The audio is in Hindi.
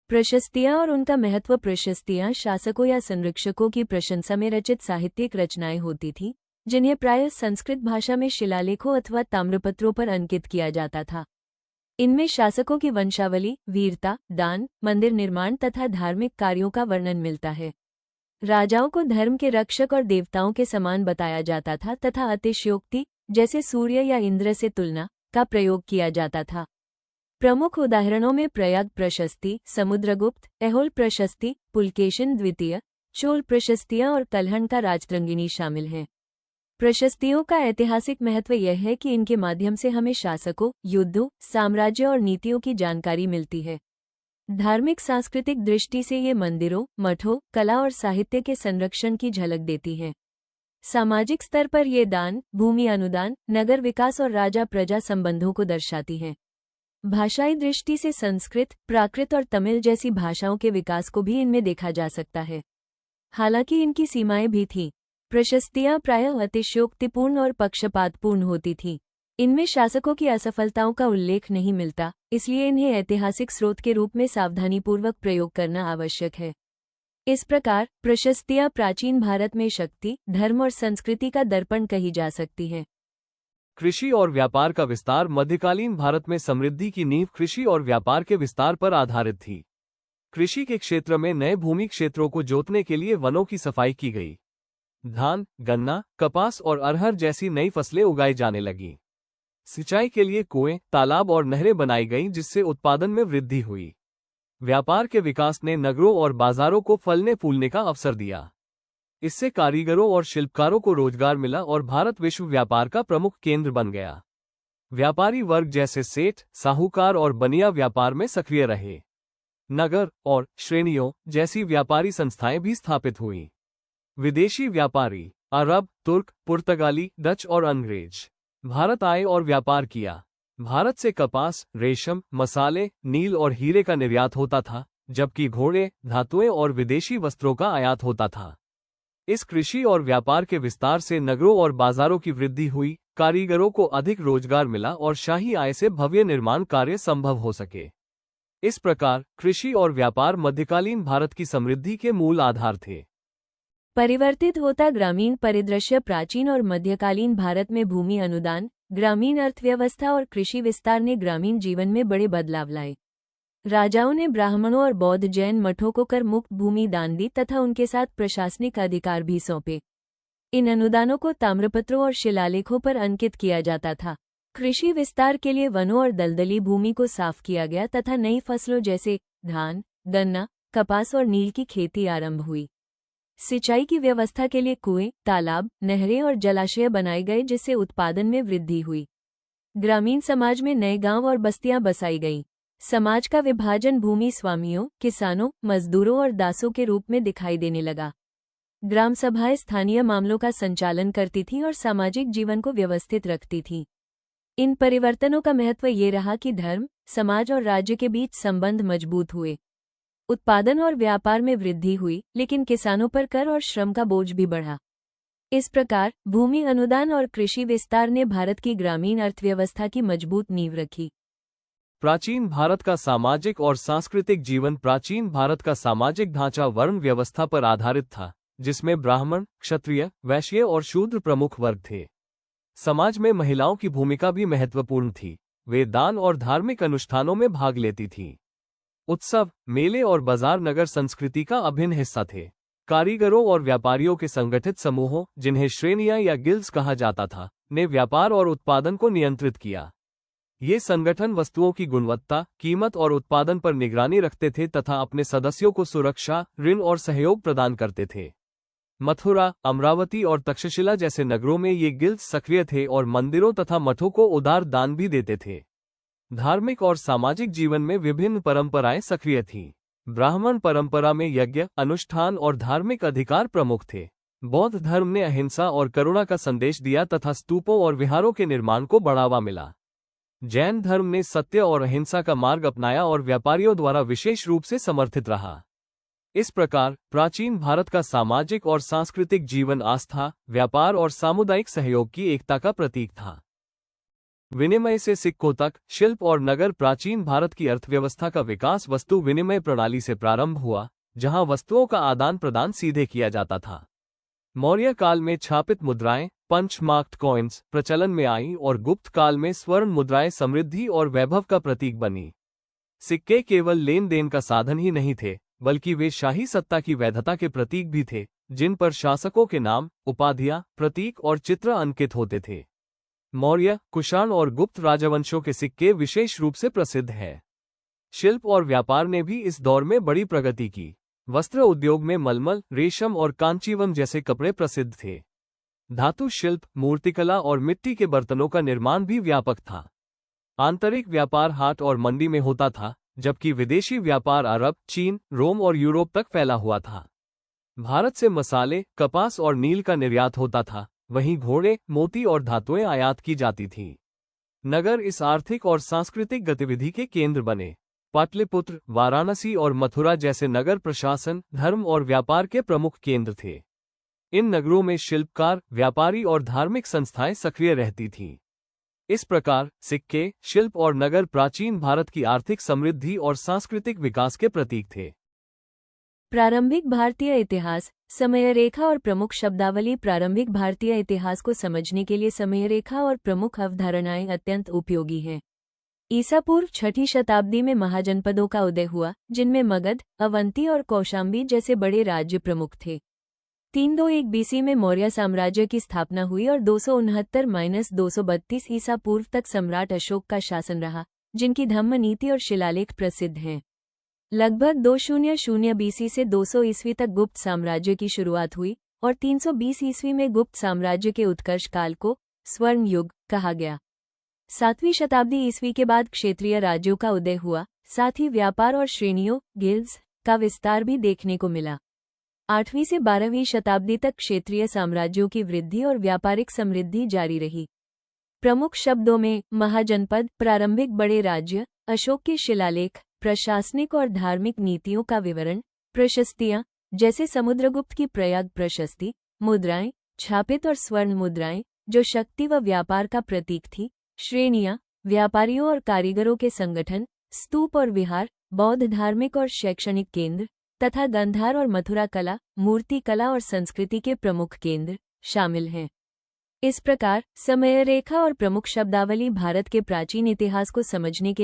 प्रशस्तियाँ और उनका महत्व। प्रशस्तियाँ शासकों या संरक्षकों की प्रशंसा में रचित साहित्यिक रचनाएं होती थीं, जिन्हें प्रायः संस्कृत भाषा में शिलालेखों अथवा ताम्रपत्रों पर अंकित किया जाता था। इनमें शासकों की वंशावली, वीरता, दान, मंदिर निर्माण तथा धार्मिक कार्यों का वर्णन मिलता है। राजाओं को धर्म के रक्षक और देवताओं के समान बताया जाता था तथा अतिशयोक्ति, जैसे सूर्य या इंद्र से तुलना, का प्रयोग किया जाता था। प्रमुख उदाहरणों में प्रयाग प्रशस्ति, समुद्रगुप्त, ऐहोल प्रशस्ति, पुलकेशिन द्वितीय, चोल प्रशस्तियाँ और कल्हण का राजतरंगिणी शामिल हैं। प्रशस्तियों का ऐतिहासिक महत्व यह है कि इनके माध्यम से हमें शासकों, युद्धों, साम्राज्य और नीतियों की जानकारी मिलती है। धार्मिक सांस्कृतिक दृष्टि से ये मंदिरों, मठों, कला और साहित्य के संरक्षण की झलक देती हैं। सामाजिक स्तर पर ये दान, भूमि अनुदान, नगर विकास और राजा प्रजा संबंधों को दर्शाती हैं। भाषाई दृष्टि से संस्कृत, प्राकृत और तमिल जैसी भाषाओं के विकास को भी इनमें देखा जा सकता है। हालांकि इनकी सीमाएं भी थीं। प्रशस्तियां प्रायः अतिशयोक्तिपूर्ण और पक्षपातपूर्ण होती थीं। इनमें शासकों की असफलताओं का उल्लेख नहीं मिलता, इसलिए इन्हें ऐतिहासिक स्रोत के रूप में सावधानीपूर्वक प्रयोग करना आवश्यक है। इस प्रकार प्रशस्तियां प्राचीन भारत में शक्ति, धर्म और संस्कृति का दर्पण कही जा सकती हैं। कृषि और व्यापार का विस्तार। मध्यकालीन भारत में समृद्धि की नींव कृषि और व्यापार के विस्तार पर आधारित थी। कृषि के क्षेत्र में नए भूमि क्षेत्रों को जोतने के लिए वनों की सफाई की गई। धान, गन्ना, कपास और अरहर जैसी नई फसलें उगाई जाने लगीं। सिंचाई के लिए कुएं, तालाब और नहरें बनाई गईं, जिससे उत्पादन में वृद्धि हुई। व्यापार के विकास ने नगरों और बाजारों को फलने फूलने का अवसर दिया। इससे कारीगरों और शिल्पकारों को रोजगार मिला और भारत विश्व व्यापार का प्रमुख केंद्र बन गया। व्यापारी वर्ग जैसे सेठ, साहूकार और बनिया व्यापार में सक्रिय रहे। नगर और श्रेणियों जैसी व्यापारी संस्थाएं भी स्थापित हुईं। विदेशी व्यापारी अरब, तुर्क, पुर्तगाली, डच और अंग्रेज भारत आए और व्यापार किया। भारत से कपास, रेशम, मसाले, नील और हीरे का निर्यात होता था, जबकि घोड़े, धातुएं और विदेशी वस्त्रों का आयात होता था। इस कृषि और व्यापार के विस्तार से नगरों और बाजारों की वृद्धि हुई, कारीगरों को अधिक रोजगार मिला और शाही आय से भव्य निर्माण कार्य संभव हो सके। इस प्रकार कृषि और व्यापार मध्यकालीन भारत की समृद्धि के मूल आधार थे। परिवर्तित होता ग्रामीण परिदृश्य। प्राचीन और मध्यकालीन भारत में भूमि अनुदान, ग्रामीण अर्थव्यवस्था और कृषि विस्तार ने ग्रामीण जीवन में बड़े बदलाव लाए। राजाओं ने ब्राह्मणों और बौद्ध जैन मठों को कर मुक्त भूमि दान दी तथा उनके साथ प्रशासनिक अधिकार भी सौंपे। इन अनुदानों को ताम्रपत्रों और शिलालेखों पर अंकित किया जाता था। कृषि विस्तार के लिए वनों और दलदली भूमि को साफ किया गया तथा नई फसलों जैसे धान, गन्ना, कपास और नील की खेती आरंभ हुई। सिंचाई की व्यवस्था के लिए कुएं, तालाब, नहरें और जलाशय बनाए गए, जिससे उत्पादन में वृद्धि हुई। ग्रामीण समाज में नए गांव और बस्तियां बसाई गईं। समाज का विभाजन भूमि स्वामियों, किसानों, मजदूरों और दासों के रूप में दिखाई देने लगा। ग्राम सभाएं स्थानीय मामलों का संचालन करती थीं और सामाजिक जीवन को व्यवस्थित रखती थीं। इन परिवर्तनों का महत्व ये रहा कि धर्म, समाज और राज्य के बीच संबंध मजबूत हुए। उत्पादन और व्यापार में वृद्धि हुई, लेकिन किसानों पर कर और श्रम का बोझ भी बढ़ा। इस प्रकार भूमि अनुदान और कृषि विस्तार ने भारत की ग्रामीण अर्थव्यवस्था की मजबूत नींव रखी। प्राचीन भारत का सामाजिक और सांस्कृतिक जीवन। प्राचीन भारत का सामाजिक ढांचा वर्ण व्यवस्था पर आधारित था, जिसमें ब्राह्मण, क्षत्रिय, वैश्य और शूद्र प्रमुख वर्ग थे। समाज में महिलाओं की भूमिका भी महत्वपूर्ण थी। वे दान और धार्मिक अनुष्ठानों में भाग लेती थीं। उत्सव, मेले और बाजार नगर संस्कृति का अभिन्न हिस्सा थे। कारीगरों और व्यापारियों के संगठित समूहों, जिन्हें श्रेणियां या गिल्ड्स कहा जाता था, ने व्यापार और उत्पादन को नियंत्रित किया। ये संगठन वस्तुओं की गुणवत्ता, कीमत और उत्पादन पर निगरानी रखते थे तथा अपने सदस्यों को सुरक्षा, ऋण और सहयोग प्रदान करते थे। मथुरा, अमरावती और तक्षशिला जैसे नगरों में ये गिल्ड्स सक्रिय थे और मंदिरों तथा मठों को उदार दान भी देते थे। धार्मिक और सामाजिक जीवन में विभिन्न परंपराएं सक्रिय थीं। ब्राह्मण परंपरा में यज्ञ, अनुष्ठान और धार्मिक अधिकार प्रमुख थे। बौद्ध धर्म ने अहिंसा और करुणा का संदेश दिया तथा स्तूपों और विहारों के निर्माण को बढ़ावा मिला। जैन धर्म ने सत्य और अहिंसा का मार्ग अपनाया और व्यापारियों द्वारा विशेष रूप से समर्थित रहा। इस प्रकार प्राचीन भारत का सामाजिक और सांस्कृतिक जीवन आस्था, व्यापार और सामुदायिक सहयोग की एकता का प्रतीक था। विनिमय से सिक्कों तक, शिल्प और नगर। प्राचीन भारत की अर्थव्यवस्था का विकास वस्तु विनिमय प्रणाली से प्रारंभ हुआ, जहां वस्तुओं का आदान प्रदान सीधे किया जाता था। मौर्य काल में छापित मुद्राएं, पंच मार्क्ड कॉइन्स, प्रचलन में आईं और गुप्त काल में स्वर्ण मुद्राएं समृद्धि और वैभव का प्रतीक बनी। सिक्के केवल लेन देन का साधन ही नहीं थे, बल्कि वे शाही सत्ता की वैधता के प्रतीक भी थे, जिन पर शासकों के नाम, उपाधियां, प्रतीक और चित्र अंकित होते थे। मौर्य, कुषाण और गुप्त राजवंशों के सिक्के विशेष रूप से प्रसिद्ध हैं। शिल्प और व्यापार ने भी इस दौर में बड़ी प्रगति की। वस्त्र उद्योग में मलमल, रेशम और कांचीवम जैसे कपड़े प्रसिद्ध थे। धातु शिल्प, मूर्तिकला और मिट्टी के बर्तनों का निर्माण भी व्यापक था। आंतरिक व्यापार हाट और मंडी में होता था, जबकि विदेशी व्यापार अरब, चीन, रोम और यूरोप तक फैला हुआ था। भारत से मसाले, कपास और नील का निर्यात होता था, वहीं घोड़े, मोती और धातुएं आयात की जाती थीं। नगर इस आर्थिक और सांस्कृतिक गतिविधि के केंद्र बने। पाटलिपुत्र, वाराणसी और मथुरा जैसे नगर प्रशासन, धर्म और व्यापार के प्रमुख केंद्र थे। इन नगरों में शिल्पकार, व्यापारी और धार्मिक संस्थाएं सक्रिय रहती थीं। इस प्रकार सिक्के, शिल्प और नगर प्राचीन भारत की आर्थिक समृद्धि और सांस्कृतिक विकास के प्रतीक थे। प्रारंभिक भारतीय इतिहास, समयरेखा और प्रमुख शब्दावली। प्रारंभिक भारतीय इतिहास को समझने के लिए समयरेखा और प्रमुख अवधारणाएं अत्यंत उपयोगी हैं। ईसा पूर्व 6ठी शताब्दी में महाजनपदों का उदय हुआ, जिनमें मगध, अवंती और कौशाम्बी जैसे बड़े राज्य प्रमुख थे। 321 बीसी में मौर्य साम्राज्य की स्थापना हुई और 269-232 ईसा पूर्व तक सम्राट अशोक का शासन रहा, जिनकी धम्म नीति और शिलालेख प्रसिद्ध हैं। लगभग 200 बीसी से 200 ईस्वी तक गुप्त साम्राज्य की शुरुआत हुई और 320 ईस्वी में गुप्त साम्राज्य के उत्कर्ष काल को स्वर्ण युग कहा गया। 7वीं शताब्दी ईस्वी के बाद क्षेत्रीय राज्यों का उदय हुआ, साथ ही व्यापार और श्रेणियों, गिल्ड्स का विस्तार भी देखने को मिला। 8वीं से 12वीं शताब्दी तक क्षेत्रीय साम्राज्यों की वृद्धि और व्यापारिक समृद्धि जारी रही। प्रमुख शब्दों में महाजनपद, प्रारंभिक बड़े राज्य, अशोक के शिलालेख, प्रशासनिक और धार्मिक नीतियों का विवरण, प्रशस्तियां जैसे समुद्रगुप्त की प्रयाग प्रशस्ति, मुद्राएं, छापित और स्वर्ण मुद्राएं जो शक्ति व व्यापार का प्रतीक थी, श्रेणियां, व्यापारियों और कारीगरों के संगठन, स्तूप और विहार, बौद्ध धार्मिक और शैक्षणिक केंद्र तथा गंधार और मथुरा कला, मूर्ति कला और संस्कृति के प्रमुख केंद्र शामिल हैं। इस प्रकार समयरेखा और प्रमुख शब्दावली भारत के प्राचीन इतिहास को समझने के लिए